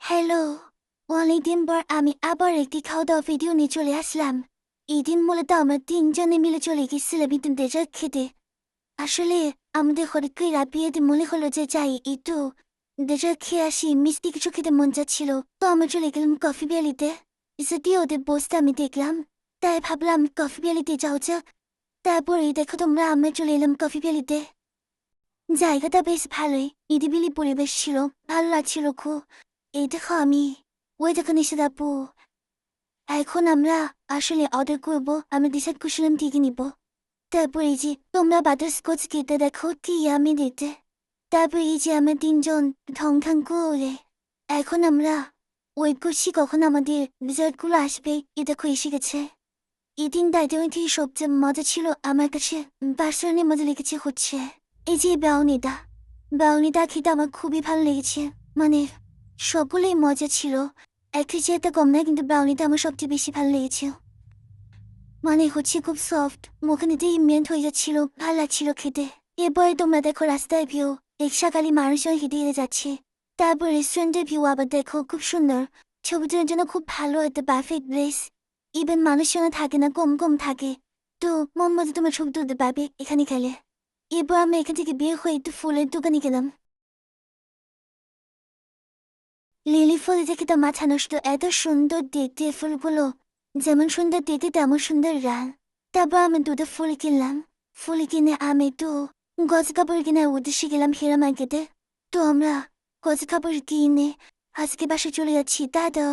Hello, অনেকদিন পর আমি আবার একটি খাওয়া-দাওয়া ভিডিও নিয়ে চলে আসলাম। এদিন মূলত আমরা ৩ জনে মিলে চলে গেছিলাম একটু ডেজার্ট খেতে। আসলে আমাদের হঠাৎ করে রাত বিরেতে মনে হলো যে যাই একটু ডেজার্ট খেয়ে আসি, মিষ্টি কিছু খেতে মন চাচ্ছিল। তো আমরা চলে গেলাম কফি ভ্যালিতে। যদিও ওদের বসতে আমি দেখলাম, তাই ভাবলাম কফি ভ্যালিতে যাওয়া যাক। তারপরেই দেখো তোমরা আমরা চলে এলাম কফি ভ্যালিতে। জায়গাটা বেশ ভালোই, নিরিবিলি পরিবেশ ছিল, ভালো লাগছিল খুব। এই দেখো আমি, ওই দেখো নিষেধ আপু। এখন আমরা আসলে অর্ডার করব, আমি ডিসাইড করছিলাম কি কি নিব। তারপর এই যে তোমরা বাটারস্কচ খেতে দেখো কি আমি দিতে। তারপর এই যে আমরা ৩ জন ঢং ঢং করে এখন আমরা ওয়েট করছি কখন আমাদের রিজাল্টগুলো আসবে। এ দেখো এসে গেছে। এই দিনটা আইটেমটি সবচেয়ে মজা ছিল আমার কাছে। পার্সোনালি মজা লেগেছে হচ্ছে এই যে ব্রাউনিটা খেতে আমার খুবই ভালো লেগেছে। মানে সবগুলোই মজা ছিল, একটা যেটা কম না, কিন্তু ব্রাউনিটা আমার সবচেয়ে বেশি ভালো লেগেছে। মানে হচ্ছে খুব সফট, মুখে নিতেই মেল্ট হয়ে যাচ্ছিল, ভালো লাগছিল খেতে। এরপরে তোমরা দেখো রাস্তায় ভিউ, রিক্সাকালী মানুষজন হেঁটে হেঁটে যাচ্ছে। তারপর রেস্টুরেন্টের ভিউ আবার দেখো খুব সুন্দর, ছবি তোলার জন্য খুব ভালো একটা পারফেক্ট প্লেস। ইভেন মানুষজন থাকে না, কম কম থাকে। তো মন মতো তোমার ছবি তুলতে পারবে এখানে খেলে। এরপর আমরা এখান থেকে বের হয়ে একটু ফুলের দোকানে গেলাম। লিলি ফুল দেখে তো মাথা নষ্ট, এত সুন্দর দেখতে ফুলগুলো, যেমন সুন্দর দেখতে তেমন সুন্দর রান। তারপর আমি দুটো ফুল কিনলাম। ফুল কিনে আমি তো গজ কাপড় কেনার উদ্দেশ্যে গেলাম হীরা মার্কেটে। তো আমরা গজ কাপড় কিনে আজকে বাসে চলে যাচ্ছি, দাদা।